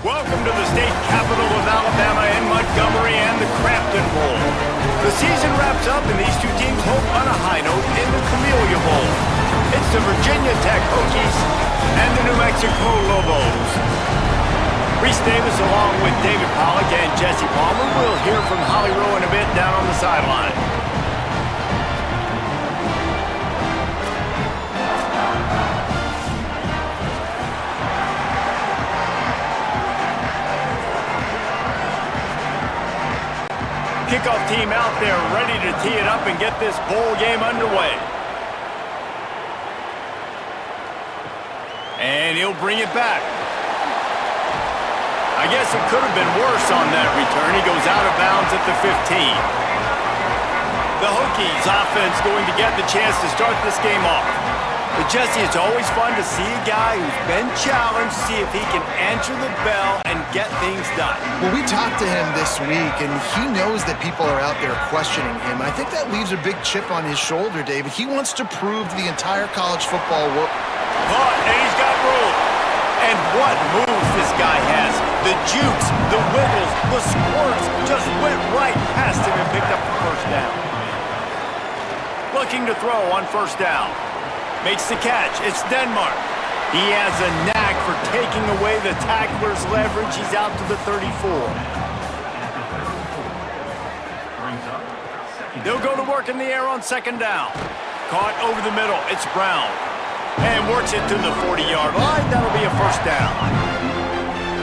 Welcome to the state capital of Alabama in Montgomery and the Crampton Bowl. The season wraps up and these two teams hope on a high note in the Camellia Bowl. It's the Virginia Tech Hokies and the New Mexico Lobos. Reese Davis along with David Pollack and Jesse Palmer. We'll hear from Holly Rowe in a bit down on the sideline. Kickoff team out there ready to tee it up and get this bowl game underway. And he'll bring it back. I guess it could have been worse on that return. He goes out of bounds at the 15. The Hokies offense going to get the chance to start this game off. But Jesse, it's always fun to see a guy who's been challenged, see if he can answer the bell and get things done. Well, we talked to him this week, and he knows that people are out there questioning him. I think that leaves a big chip on his shoulder, David. He wants to prove to the entire college football world. But he's got room. And what moves this guy has. The jukes, the wiggles, the squirts just went right past him and picked up the first down. Looking to throw on first down. Makes the catch. It's Denmark. He has a knack for taking away the tackler's leverage. He's out to the 34. They'll go to work in the air on second down. Caught over the middle. It's Brown. And works it to the 40-yard line. That'll be a first down.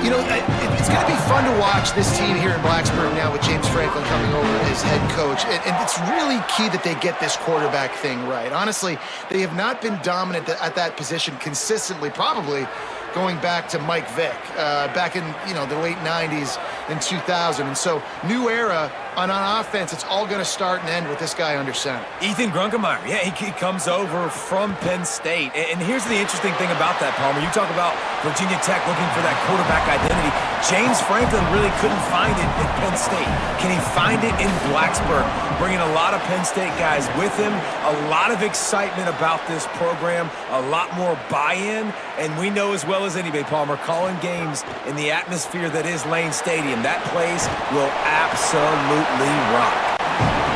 You know, it's going to be fun to watch this team here in Blacksburg now with James Franklin coming over as head coach. And it's really key that they get this quarterback thing right. Honestly, they have not been dominant at that position consistently, probably going back to Mike Vick, back in, the late 90s and 2000. And so, new era on offense, it's all going to start and end with this guy under center. Ethan Grunkemeyer, yeah, he comes over from Penn State. And here's the interesting thing about that, Palmer. You talk about Virginia Tech looking for that quarterback identity. James Franklin really couldn't find it at Penn State. Can he find it in Blacksburg? Bringing a lot of Penn State guys with him, a lot of excitement about this program, a lot more buy-in, and we know as well as anybody, Palmer, calling games in the atmosphere that is Lane Stadium. That place will absolutely rock.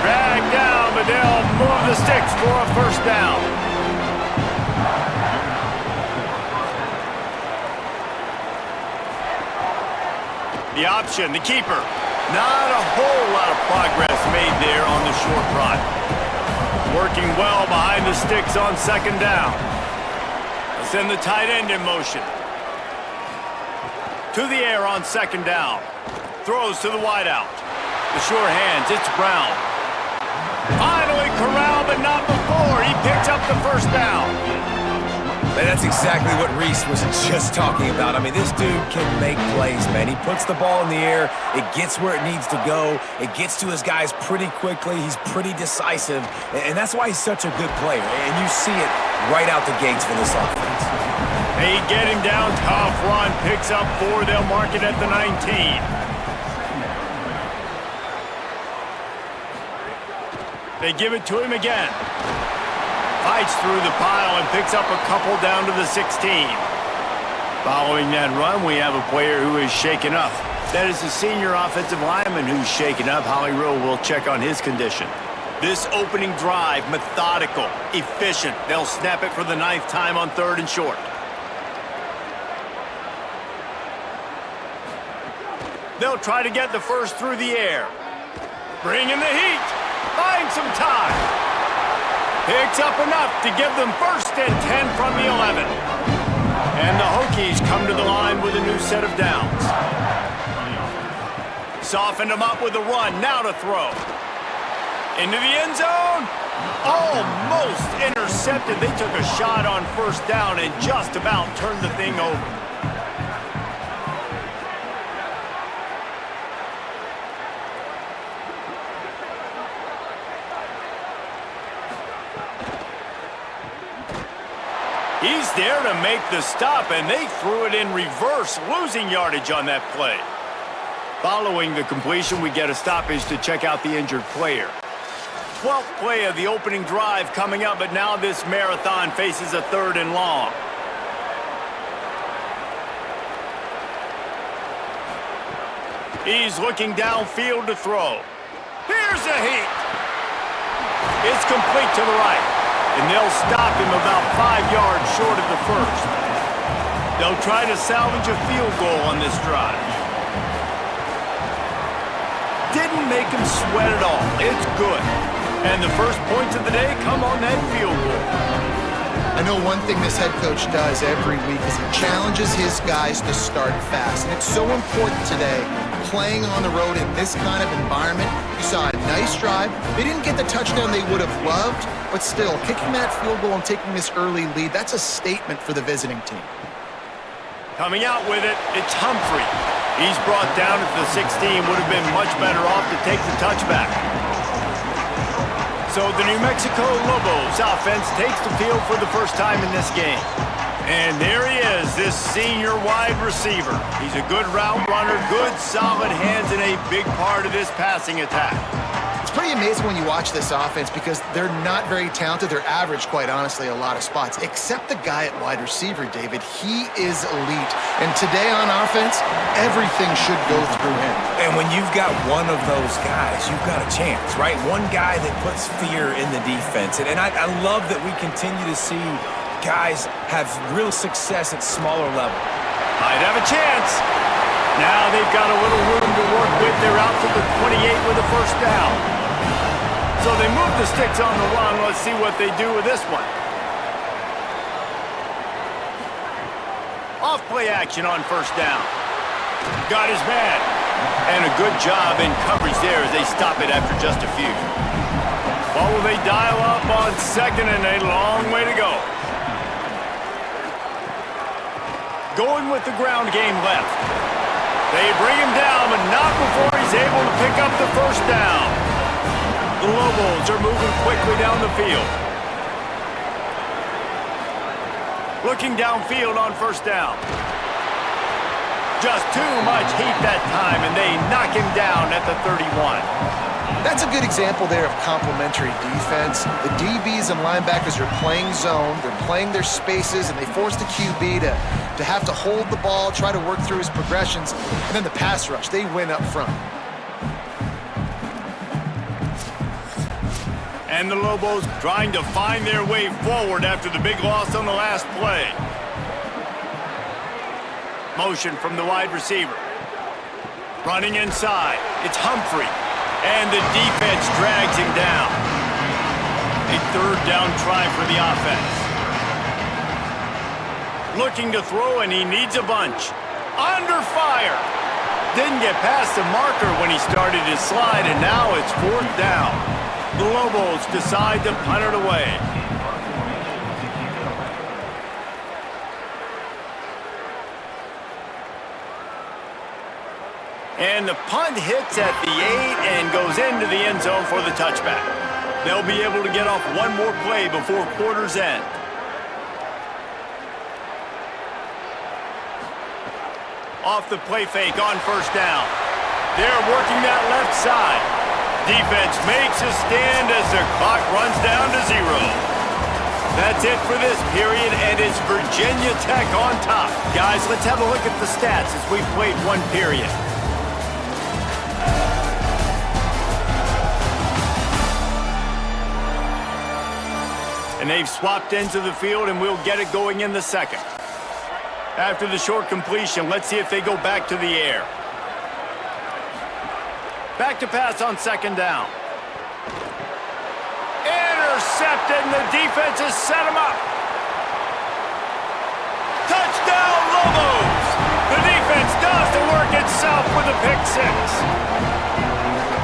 Drag down, but they'll move the sticks for a first down. The option, the keeper. Not a whole lot of progress made there on the short run. Working well behind the sticks on second down. They'll send the tight end in motion. To the air on second down. Throws to the wideout. The sure hands, it's Brown. Finally corralled, but not before. He picks up the first down. And that's exactly what Reese was just talking about. I mean, this dude can make plays, man. He puts the ball in the air. It gets where it needs to go. It gets to his guys pretty quickly. He's pretty decisive. And that's why he's such a good player. And you see it right out the gates for this offense. They get him down, tough run, picks up 4. They'll mark it at the 19. They give it to him again. Fights through the pile and picks up a couple down to the 16. Following that run, we have a player who is shaken up. That is the senior offensive lineman who's shaken up. Holly Rowe will check on his condition. This opening drive, methodical, efficient. They'll snap it for the 9th time on 3rd and short. They'll try to get the first through the air. Bring in the heat. Find some time. Picks up enough to give them 1st and 10 from the 11. And the Hokies come to the line with a new set of downs. Softened them up with a run. Now to throw. Into the end zone. Almost intercepted. They took a shot on first down and just about turned the thing over. He's there to make the stop, and they threw it in reverse, losing yardage on that play. Following the completion, we get a stoppage to check out the injured player. 12th play of the opening drive coming up, but now this marathon faces a 3rd and long. He's looking downfield to throw. Here's a heat. It's complete to the right, and they'll stop him about 5 yards short of the first. They'll try to salvage a field goal on this drive. Didn't make him sweat at all. It's good. And the first points of the day come on that field goal. I know one thing this head coach does every week is he challenges his guys to start fast. And it's so important today, playing on the road in this kind of environment. You saw a nice drive. They didn't get the touchdown they would have loved, but still, kicking that field goal and taking this early lead, that's a statement for the visiting team. Coming out with it, it's Humphrey. He's brought down at the 16, would have been much better off to take the touchback. So the New Mexico Lobos offense takes the field for the first time in this game. And there he is, this senior wide receiver. He's a good route runner, good solid hands, and a big part of this passing attack. It's pretty amazing when you watch this offense because they're not very talented. They're average, quite honestly, a lot of spots. Except the guy at wide receiver, David. He is elite. And today on offense, everything should go through him. And when you've got one of those guys, you've got a chance, right? One guy that puts fear in the defense. And I love that we continue to see guys have real success at smaller level. Might have a chance. Now they've got a little room to work with. They're out to the 28 with a first down. So they move the sticks on the run. Let's see what they do with this one. Off play action on first down. Got his man. And a good job in coverage there as they stop it after just a few. Well, will they dial up on second and a long way to go. Going with the ground game left. They bring him down, but not before he's able to pick up the first down. The Lobos are moving quickly down the field. Looking downfield on first down. Just too much heat that time, and they knock him down at the 31. That's a good example there of complementary defense. The DBs and linebackers are playing zone, they're playing their spaces, and they force the QB to have to hold the ball, try to work through his progressions, and then the pass rush, they win up front. And the Lobos trying to find their way forward after the big loss on the last play. Motion from the wide receiver. Running inside, it's Humphrey. And the defense drags him down. A third down try for the offense. Looking to throw, and he needs a bunch. Under fire. Didn't get past the marker when he started his slide, and now it's fourth down. The Lobos decide to punt it away. And the punt hits at the 8 and goes into the end zone for the touchback. They'll be able to get off one more play before quarter's end. Off the play fake on first down. They're working that left side. Defense makes a stand as the clock runs down to 0. That's it for this period, and it's Virginia Tech on top. Guys, let's have a look at the stats as we've played one period. And they've swapped into the field, and we'll get it going in the second. After the short completion, let's see if they go back to the air. Back to pass on second down. Intercepted, and the defense has set him up. Touchdown, Lobos! The defense does the work itself with a pick six.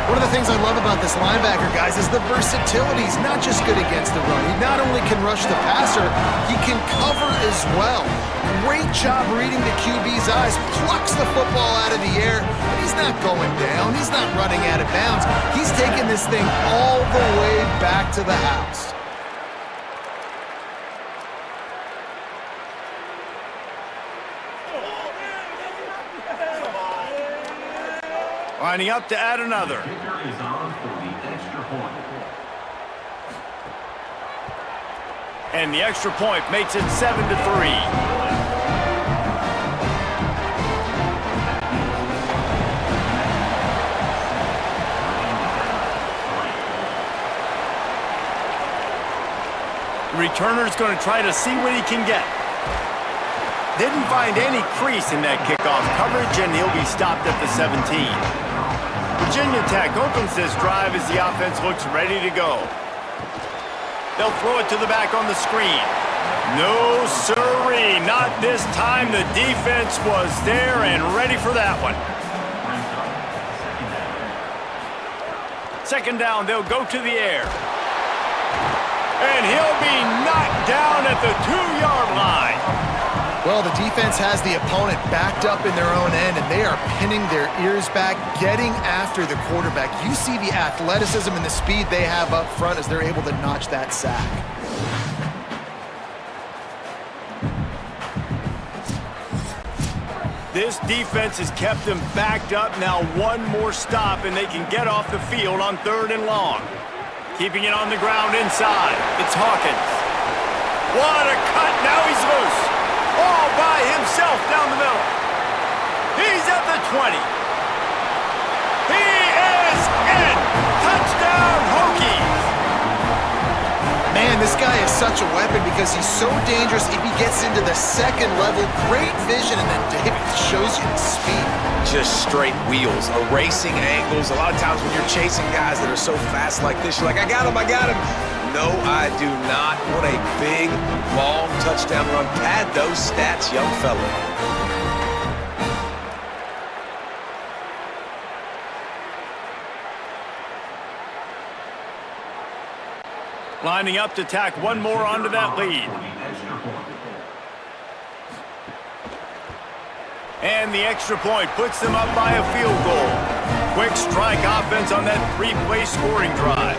One of the things I love about this linebacker, guys, is the versatility. He's not just good against the run. He not only can rush the passer, he can cover as well. Great job reading the QB's eyes, plucks the football out of the air, and he's not going down. He's not running out of bounds. He's taking this thing all the way back to the house. Lining up to add another. And the extra point makes it 7-3. The returner's going to try to see what he can get. Didn't find any crease in that kickoff coverage, and he'll be stopped at the 17. Virginia Tech opens this drive as the offense looks ready to go. They'll throw it to the back on the screen. No, sirree, not this time. The defense was there and ready for that one. Second down, they'll go to the air. And he'll be knocked down at the 2-yard line. Well, the defense has the opponent backed up in their own end, and they are pinning their ears back, getting after the quarterback. You see the athleticism and the speed they have up front as they're able to notch that sack. This defense has kept them backed up. Now one more stop, and they can get off the field on 3rd and long. Keeping it on the ground inside. It's Hawkins. What a cut. Now he's loose. All by himself down the middle. He's at the 20. He is in. Touchdown, Hokies. Man, this guy is such a weapon because he's so dangerous if he gets into the second level. Great vision, and then David shows you the speed. Just straight wheels, erasing angles. A lot of times when you're chasing guys that are so fast like this, you're like, I got him, I got him. No, I do not. What a big, long touchdown run. Pad those stats, young fella. Lining up to tack one more onto that lead. And the extra point puts them up by a field goal. Quick strike offense on that 3-play scoring drive.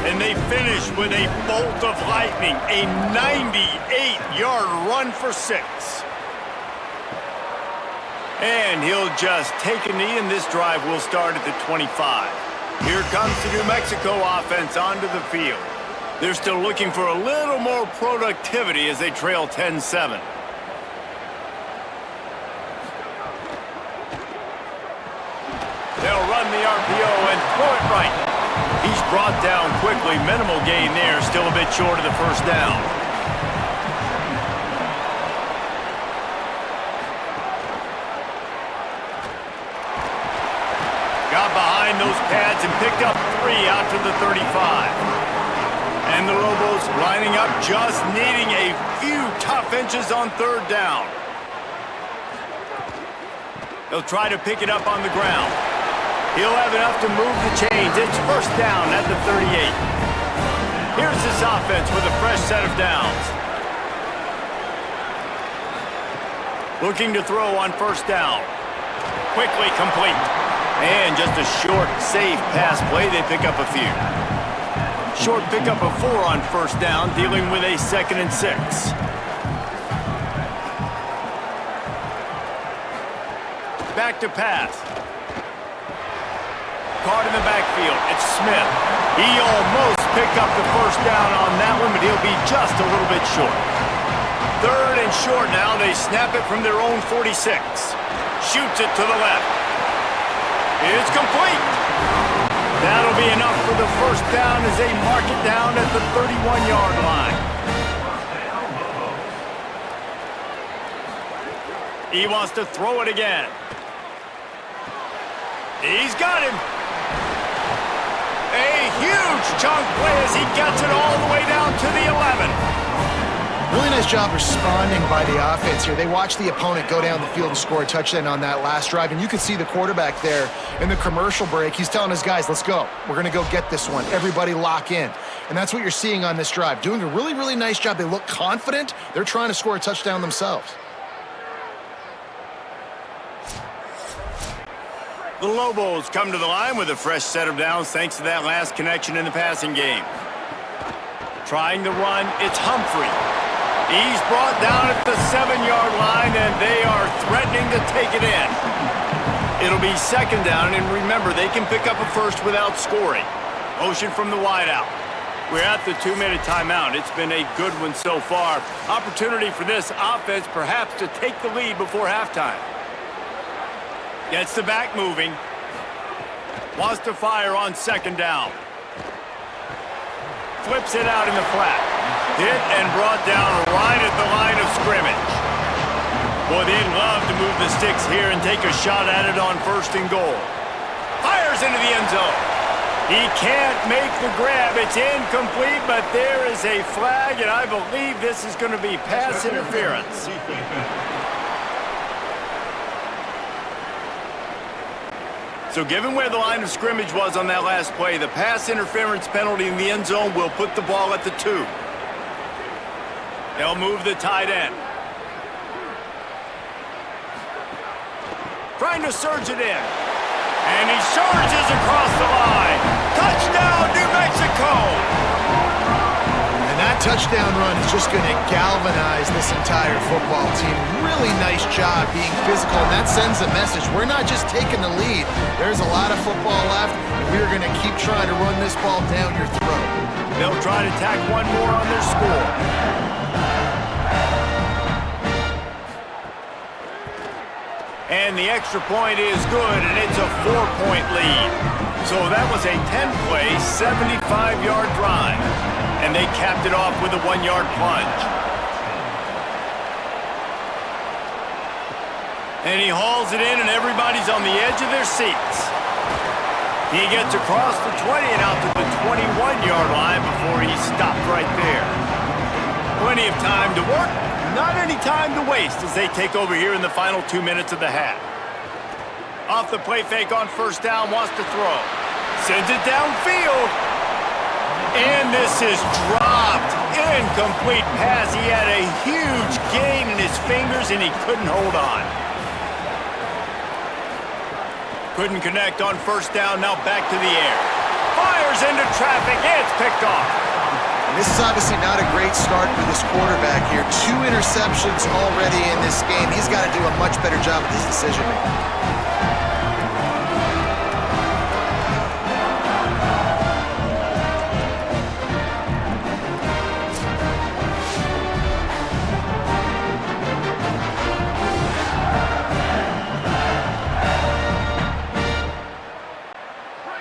And they finish with a bolt of lightning, a 98-yard run for 6. And he'll just take a knee, and this drive will start at the 25. Here comes the New Mexico offense onto the field. They're still looking for a little more productivity as they trail 10-7. They'll run the RPO and throw it right. He's brought down quickly. Minimal gain there. Still a bit short of the first down. Got behind those pads and picked up 3 out to the 35. And the Lobos lining up, just needing a few tough inches on 3rd down. They'll try to pick it up on the ground. He'll have enough to move the chains. It's first down at the 38. Here's this offense with a fresh set of downs. Looking to throw on first down. Quickly complete. And just a short, safe pass play. They pick up a few. Short pickup of 4 on first down, dealing with a 2nd and 6. Back to pass. Caught in the backfield. It's Smith. He almost picked up the first down on that one, but he'll be just a little bit short. 3rd and short now. They snap it from their own 46. Shoots it to the left. It's complete. That'll be enough for the first down as they mark it down at the 31-yard line. He wants to throw it again. He's got him. A huge chunk play as he gets it all the way down to the 11. Really nice job responding by the offense here. They watched the opponent go down the field and score a touchdown on that last drive, and you can see the quarterback there in the commercial break. He's telling his guys, let's go. We're going to go get this one. Everybody lock in. And that's what you're seeing on this drive. Doing a really, really nice job. They look confident. They're trying to score a touchdown themselves. The Lobos come to the line with a fresh set of downs thanks to that last connection in the passing game. Trying to run, it's Humphrey. He's brought down at the 7-yard line, and they are threatening to take it in. It'll be 2nd down, and remember, they can pick up a first without scoring. Motion from the wideout. We're at the 2-minute timeout. It's been a good one so far. Opportunity for this offense perhaps to take the lead before halftime. Gets the back moving. Wants to fire on 2nd down. Flips it out in the flat. Hit and brought down right at the line of scrimmage. Boy, they'd love to move the sticks here and take a shot at it on 1st and goal. Fires into the end zone. He can't make the grab. It's incomplete, but there is a flag, and I believe this is going to be pass interference. So given where the line of scrimmage was on that last play, the pass interference penalty in the end zone will put the ball at the 2. They'll move the tight end. Trying to surge it in. And he surges across the line. Touchdown, New Mexico! And that touchdown run is just going to galvanize this entire football team. Really nice job being physical, and that sends a message. We're not just taking the lead. There's a lot of football left, and we're going to keep trying to run this ball down your throat. They'll try to tack one more on their score. And the extra point is good, and it's a 4-point lead. So that was a 10-play, 75-yard drive. And they capped it off with a 1-yard plunge. And he hauls it in, and everybody's on the edge of their seats. He gets across the 20 and out to the 21-yard line before he stopped right there. Plenty of time to work. Not any time to waste as they take over here in the final 2 minutes of the half. Off the play fake on 1st down, wants to throw. Sends it downfield. And this is dropped. Incomplete pass. He had a huge gain in his fingers and he couldn't hold on. Couldn't connect on 1st down, now back to the air. Fires into traffic, it's picked off. And this is obviously not a great start for this quarterback here. 2 interceptions already in this game. He's got to do a much better job with his decision-making.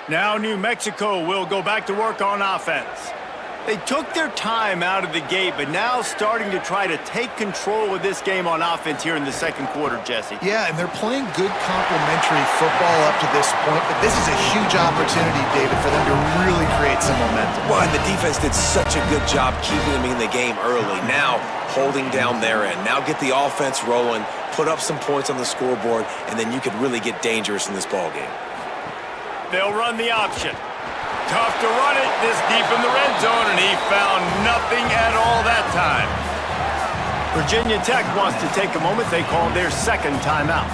Now New Mexico will go back to work on offense. They took their time out of the gate, but now starting to try to take control of this game on offense here in the 2nd quarter, Jesse. Yeah, and they're playing good complementary football up to this point, but this is a huge opportunity, David, for them to really create some momentum. Well, and the defense did such a good job keeping them in the game early. Now, holding down their end. Now get the offense rolling, put up some points on the scoreboard, and then you could really get dangerous in this ballgame. They'll run the option. Tough to run it this deep in the red zone, and he found nothing at all that time. Virginia Tech wants to take a moment. They call their 2nd timeout.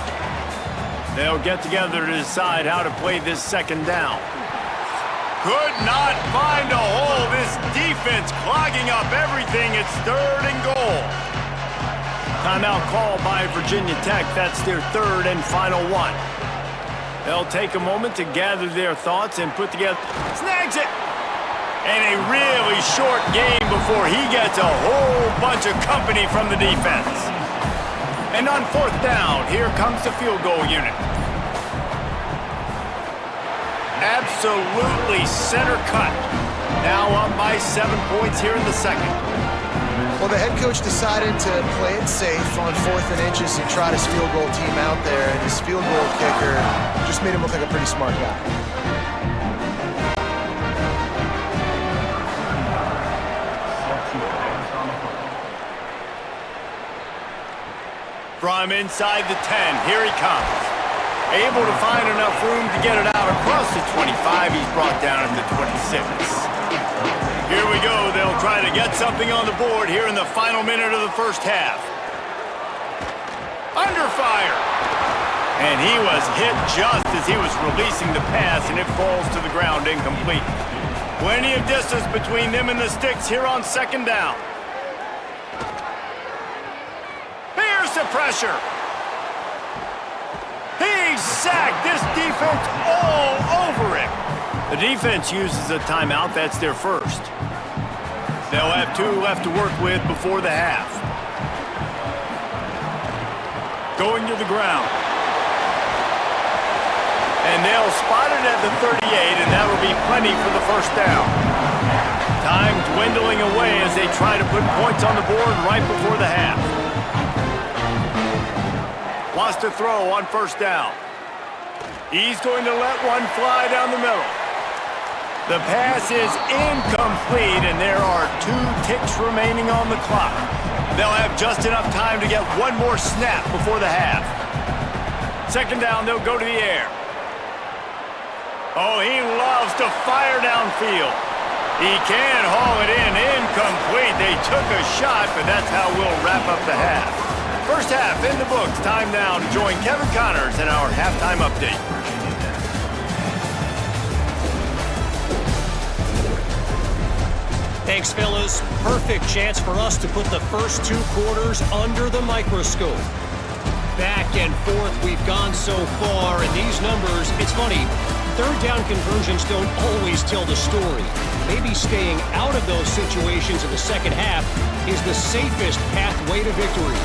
They'll get together to decide how to play this 2nd down. Could not find a hole. This defense clogging up everything. It's 3rd and goal. Timeout call by Virginia Tech. That's their 3rd and final one. They'll take a moment to gather their thoughts and put together... Snags it! And a really short game before he gets a whole bunch of company from the defense. And on 4th down, here comes the field goal unit. Absolutely center cut. Now up by 7 points here in the 2nd. Well, the head coach decided to play it safe on 4th and inches and trot his field goal team out there, and his field goal kicker just made him look like a pretty smart guy. From inside the 10, here he comes. Able to find enough room to get it out across the 25. He's brought down at the 26. Here we go. They'll try to get something on the board here in the final minute of the 1st half. Under fire. And he was hit just as he was releasing the pass, and it falls to the ground incomplete. Plenty of distance between them and the sticks here on 2nd down. Here's the pressure. He's sacked. This defense all over him. The defense uses a timeout. That's their 1st. They'll have 2 left to work with before the half. Going to the ground. And they'll spot it at the 38, and that'll be plenty for the 1st down. Time to dwindling away as they try to put points on the board right before the half. Wants to throw on first down. He's going to let one fly down the middle. The pass is incomplete, and there are 2 ticks remaining on the clock. They'll have just enough time to get one more snap before the half. Second down, they'll go to the air. Oh, he loves to fire downfield. He can haul it in, incomplete. They took a shot, but that's how we'll wrap up the half. First half in the books. Time now to join Kevin Connors in our halftime update. Thanks, fellas. Perfect chance for us to put the first 2 quarters under the microscope. Back and forth we've gone so far, and these numbers, it's funny, third down conversions don't always tell the story. Maybe staying out of those situations in the second half is the safest pathway to victory.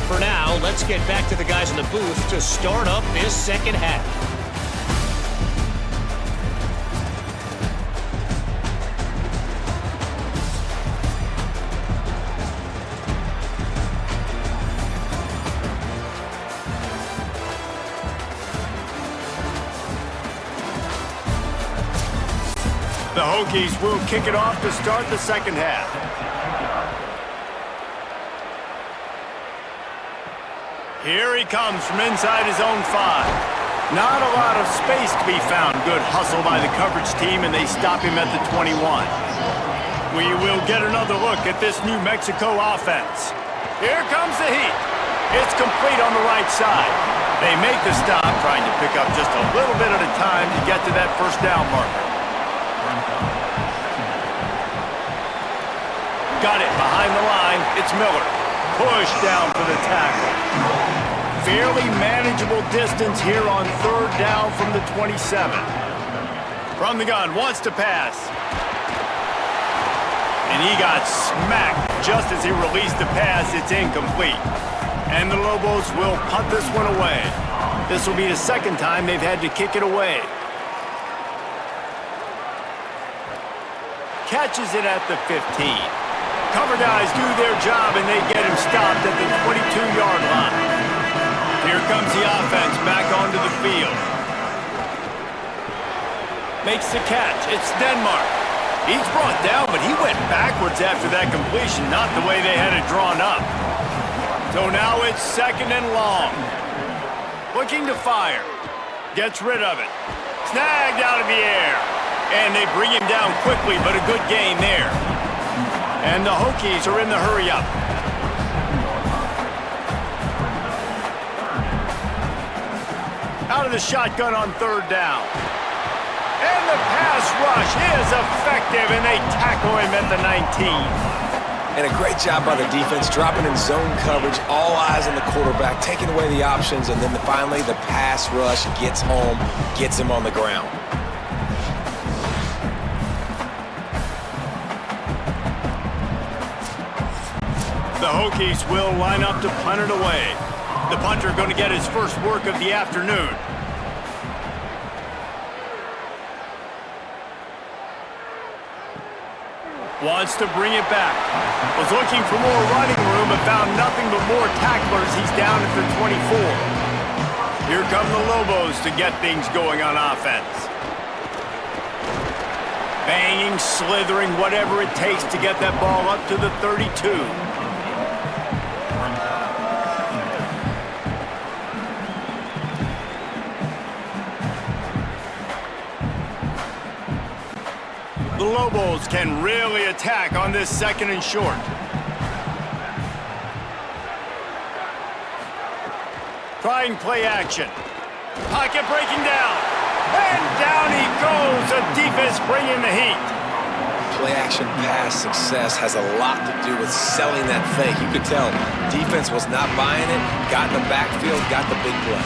For now, let's get back to the guys in the booth to start up this second half. The Hokies will kick it off to start the second half. Here he comes from inside his own 5. Not a lot of space to be found. Good hustle by the coverage team, and they stop him at the 21. We will get another look at this New Mexico offense. Here comes the heat. It's complete on the right side. They make the stop, trying to pick up just a little bit at a time to get to that first down marker. Got it behind the line. It's Miller. Push down for the tackle. Fairly manageable distance here on third down from the 27. From the gun, wants to pass. And he got smacked just as he released the pass. It's incomplete. And the Lobos will punt this one away. This will be the second time they've had to kick it away. Catches it at the 15. Cover guys do their job, and they get him stopped at the 22-yard line. Here comes the offense back onto the field. Makes the catch. It's Denmark. He's brought down, but he went backwards after that completion, not the way they had it drawn up. So now it's second and long. Looking to fire. Gets rid of it. Snagged out of the air. And they bring him down quickly, but a good gain there. And the Hokies are in the hurry-up. Out of the shotgun on third down. And the pass rush is effective, and they tackle him at the 19. And a great job by the defense, dropping in zone coverage, all eyes on the quarterback, taking away the options, and then finally the pass rush gets home, gets him on the ground. The Hokies will line up to punt it away. The punter going to get his first work of the afternoon. Wants to bring it back. Was looking for more running room, but found nothing but more tacklers. He's down at the 24. Here come the Lobos to get things going on offense. Banging, slithering, whatever it takes to get that ball up to the 32. The Lobos can really attack on this second and short. Trying play action. Pocket breaking down. And down he goes. The defense bringing the heat. Play action pass success has a lot to do with selling that fake. You could tell defense was not buying it. Got in the backfield, got the big play.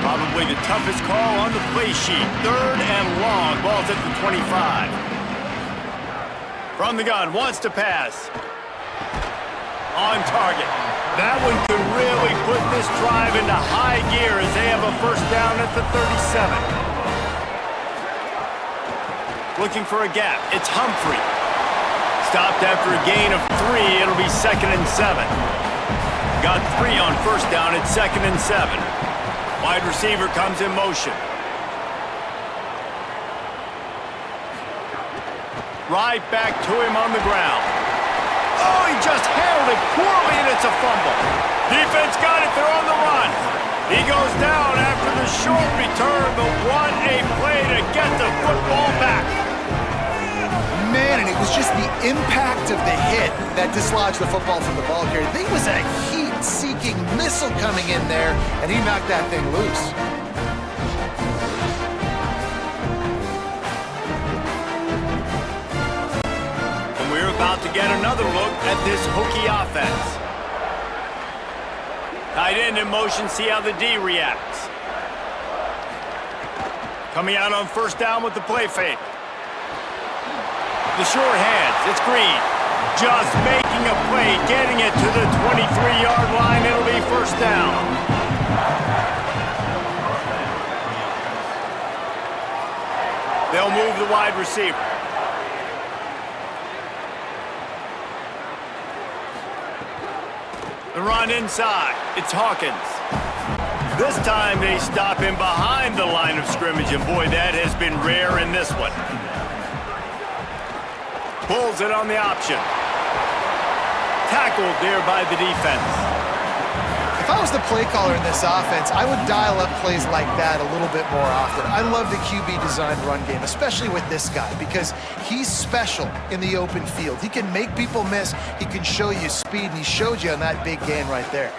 Probably the toughest call on the play sheet. Third and long. Ball's at the 25. From the gun, wants to pass. On target. That one could really put this drive into high gear as they have a first down at the 37. Looking for a gap. It's Humphrey. Stopped after a gain of 3. It'll be 2nd and 7. Got 3 on first down. It's 2nd and 7. Wide receiver comes in motion. Right back to him on the ground. Oh, he just handled it poorly, and it's a fumble. Defense got it. They're on the run. He goes down after the short return, but what a play to get the football back. Man, and it was just the impact of the hit that dislodged the football from the ball carrier. There was a heat-seeking missile coming in there, and he knocked that thing loose. About to get another look at this hooky offense. Tight end in motion, see how the D reacts. Coming out on first down with the play fake. The short hands, it's Green. Just making a play, getting it to the 23-yard line. It'll be first down. They'll move the wide receiver. The run inside. It's Hawkins. This time they stop him behind the line of scrimmage, and boy, that has been rare in this one. Pulls it on the option. Tackled there by the defense. If I was the play caller in this offense, I would dial up plays like that a little bit more often. I love the QB-designed run game, especially with this guy, because he's special in the open field. He can make people miss. He can show you speed, and he showed you on that big gain right there.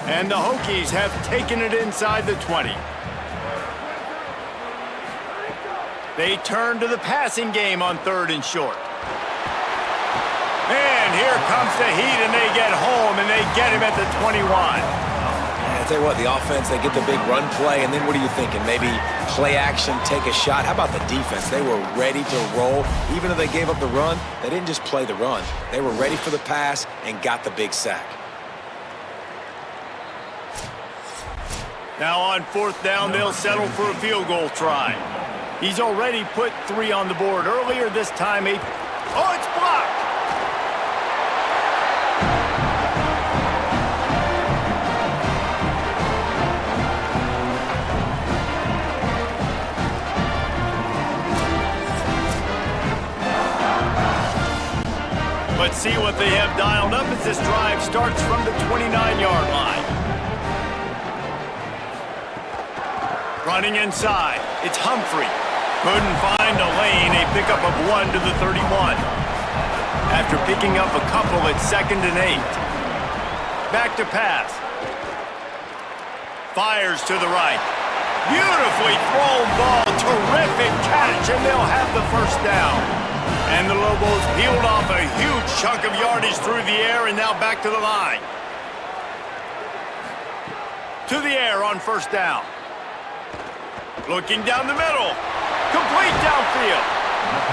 And the Hokies have taken it inside the 20. They turn to the passing game on 3rd and short. And here comes the heat, and they get home, and they get him at the 21. I tell you what, the offense, they get the big run play, and then what are you thinking? Maybe play action, take a shot. How about the defense? They were ready to roll. Even though they gave up the run, they didn't just play the run. They were ready for the pass and got the big sack. Now on 4th down, they'll settle for a field goal try. He's already put 3 on the board. Earlier this time, oh, it's blocked! Let's see what they have dialed up as this drive starts from the 29-yard line. Running inside, it's Humphrey. Couldn't find a lane, a pickup of 1 to the 31. After picking up a couple, it's 2nd and 8. Back to pass. Fires to the right. Beautifully thrown ball, terrific catch, and they'll have the first down. And the Lobos peeled off a huge chunk of yardage through the air, and now back to the line. To the air on first down. Looking down the middle. Complete downfield.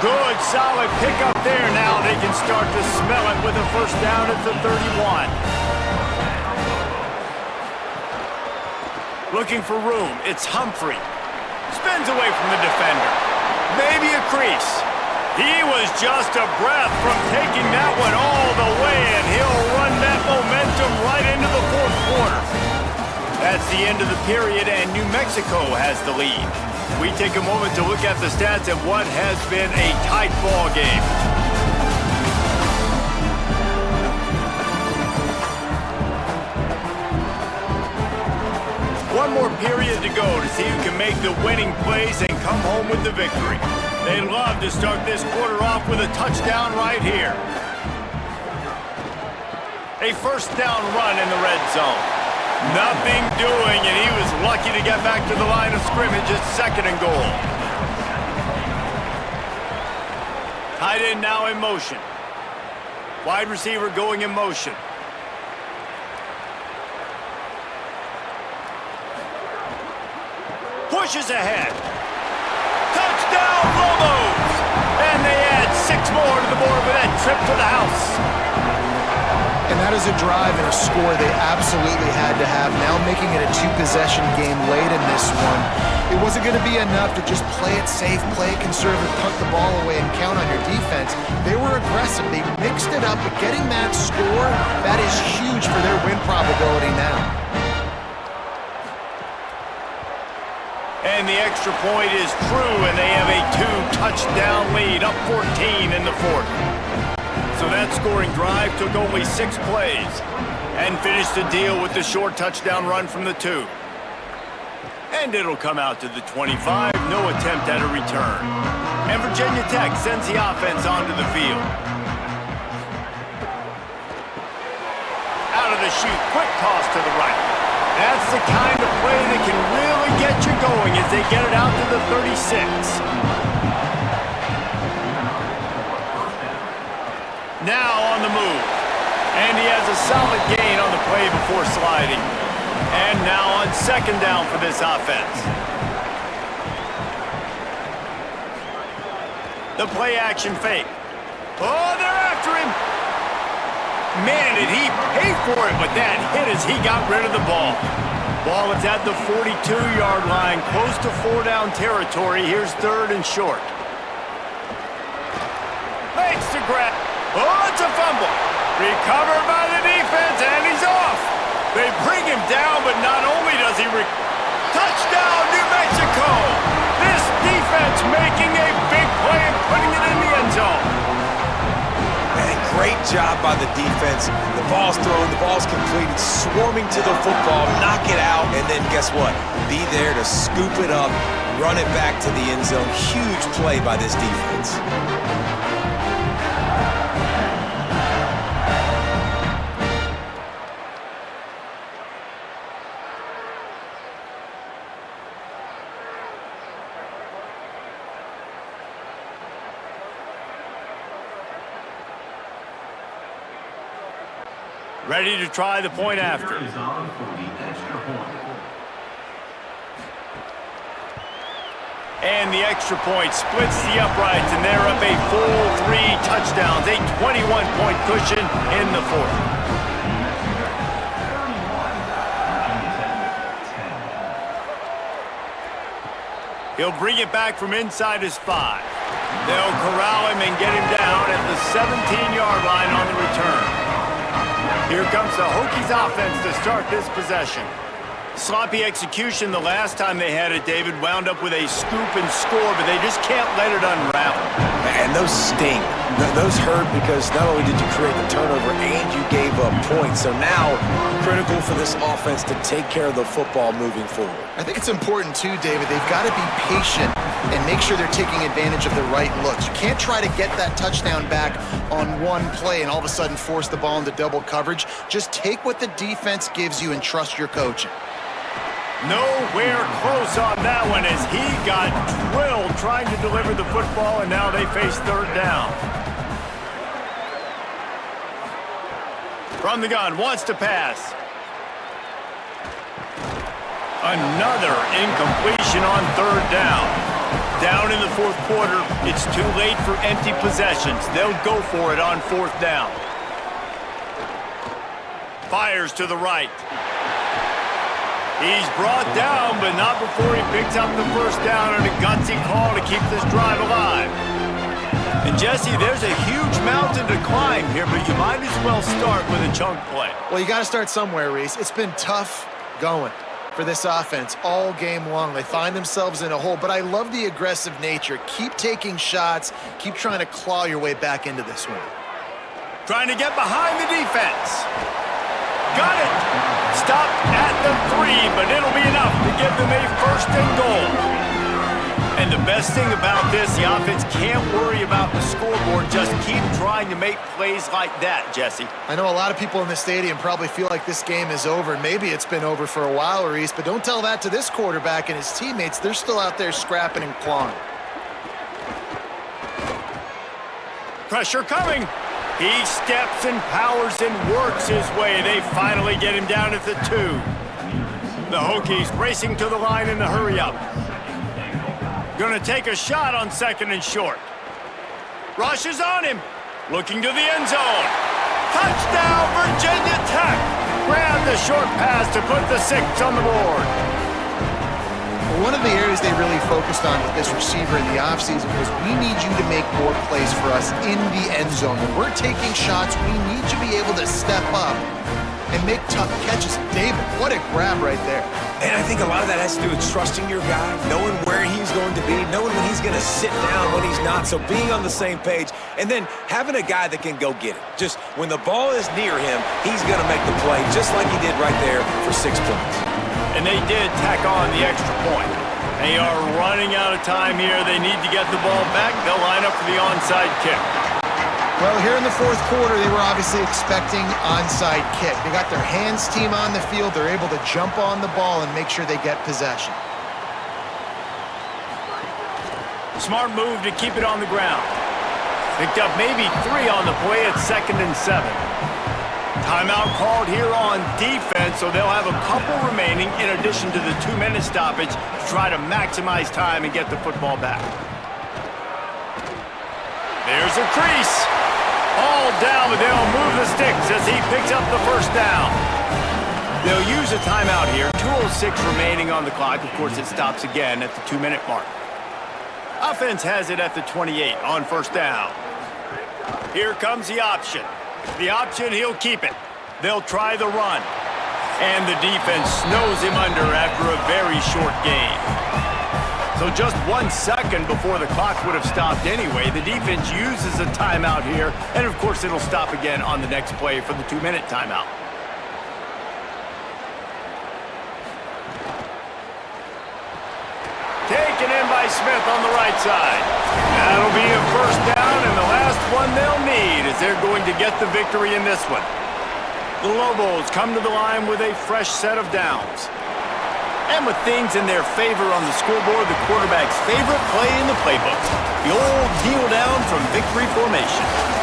Good, solid pickup there. Now they can start to smell it with a first down at the 31. Looking for room. It's Humphrey. Spins away from the defender. Maybe a crease. He was just a breath from taking that one all the way, and he'll run that momentum right into the 4th quarter. That's the end of the period, and New Mexico has the lead. We take a moment to look at the stats of what has been a tight ball game. One more period to go to see who can make the winning plays and come home with the victory. They'd love to start this quarter off with a touchdown right here. A first down run in the red zone. Nothing doing, and he was lucky to get back to the line of scrimmage at 2nd and goal. Tight end now in motion. Wide receiver going in motion. Pushes ahead. Touchdown, Lobos! And they add 6 more to the board with that trip to the house. And that is was a drive and a score they absolutely had to have. Now making it a two-possession game late in this one. It wasn't going to be enough to just play it safe, play it conservative, punt the ball away, and count on your defense. They were aggressive. They mixed it up, but getting that score, that is huge for their win probability now. And the extra point is true, and they have a 2-touchdown lead, up 14 in the fourth. So that scoring drive took only 6 plays and finished the deal with the short touchdown run from the 2. And it'll come out to the 25, no attempt at a return. And Virginia Tech sends the offense onto the field. Out of the chute, quick toss to the right. That's the kind of play that can really get you going as they get it out to the 36. Now on the move. And he has a solid gain on the play before sliding. And now on second down for this offense. The play action fake. Oh, they're after him. Man, did he pay for it, but that hit as he got rid of the ball. Ball is at the 42-yard line, close to 4-down territory. Here's third and short. Makes the grab. Oh, it's a fumble. Recovered by the defense, and he's off. They bring him down, but not only does he touchdown, New Mexico! This defense making a big play and putting it in the end zone. Man, great job by the defense. The ball's thrown, the ball's completed, swarming to the football, knock it out, and then guess what? Be there to scoop it up, run it back to the end zone. Huge play by this defense. Ready to try the point after. And the extra point splits the uprights, and they're up a full 3 touchdowns, a 21-point cushion in the fourth. He'll bring it back from inside his 5. They'll corral him and get him down at the 17-yard line on the return. Here comes the Hokies offense to start this possession. Sloppy execution the last time they had it, David, wound up with a scoop and score, but they just can't let it unravel. And those sting. Those hurt because not only did you create the turnover and you gave up points. So now, critical for this offense to take care of the football moving forward. I think it's important too, David. They've got to be patient and make sure they're taking advantage of the right looks. You can't try to get that touchdown back on one play and all of a sudden force the ball into double coverage. Just take what the defense gives you and trust your coaching. Nowhere close on that one as he got drilled trying to deliver the football, and now they face third down. From the gun, wants to pass. Another incompletion on third down. Down in the fourth quarter, it's too late for empty possessions. They'll go for it on fourth down. Fires to the right. He's brought down, but not before he picks up the first down on a gutsy call to keep this drive alive. And Jesse, there's a huge mountain to climb here, but you might as well start with a chunk play. Well, you got to start somewhere, Reese. It's been tough going for this offense all game long. They find themselves in a hole, but I love the aggressive nature. Keep taking shots. Keep trying to claw your way back into this one. Trying to get behind the defense. Got it. Stopped at the 3, but it'll be enough to give them a first and goal. And the best thing about this, the offense can't worry about the scoreboard. Just keep trying to make plays like that, Jesse. I know a lot of people in the stadium probably feel like this game is over. Maybe it's been over for a while, Reese, but don't tell that to this quarterback and his teammates. They're still out there scrapping and clawing. Pressure coming. He steps and powers and works his way. They finally get him down at the 2. The Hokies racing to the line in the hurry-up. Gonna take a shot on second and short. Rushes on him. Looking to the end zone. Touchdown, Virginia Tech! Grab the short pass to put the 6 on the board. One of the areas they really focused on with this receiver in the offseason was we need you to make more plays for us in the end zone. When we're taking shots, we need you to be able to step up and make tough catches. David, what a grab right there. And I think a lot of that has to do with trusting your guy, knowing where he's going to be, knowing when he's going to sit down, when he's not. So being on the same page, and then having a guy that can go get it. Just when the ball is near him, he's going to make the play, just like he did right there for 6 points. And they did tack on the extra point. They are running out of time here. They need to get the ball back. They'll line up for the onside kick. Well, here in the fourth quarter, they were obviously expecting onside kick. They got their hands team on the field. They're able to jump on the ball and make sure they get possession. Smart move to keep it on the ground. Picked up maybe 3 on the play at 2nd and 7. Timeout called here on defense, so they'll have a couple remaining in addition to the 2-minute stoppage to try to maximize time and get the football back. There's a crease. All down, but they'll move the sticks as he picks up the first down. They'll use a timeout here. 2:06 remaining on the clock. Of course, it stops again at the 2-minute mark. Offense has it at the 28 on first down. Here comes the option. The option, he'll keep it. They'll try the run. And the defense snows him under after a very short gain. So just 1 second before the clock would have stopped anyway, the defense uses a timeout here, and of course it'll stop again on the next play for the 2-minute timeout. Taken in by Smith on the right side. That'll be a first down, and the last one they'll need as they're going to get the victory in this one. The Lobos come to the line with a fresh set of downs. And with things in their favor on the scoreboard, the quarterback's favorite play in the playbook, the old kneel down from victory formation.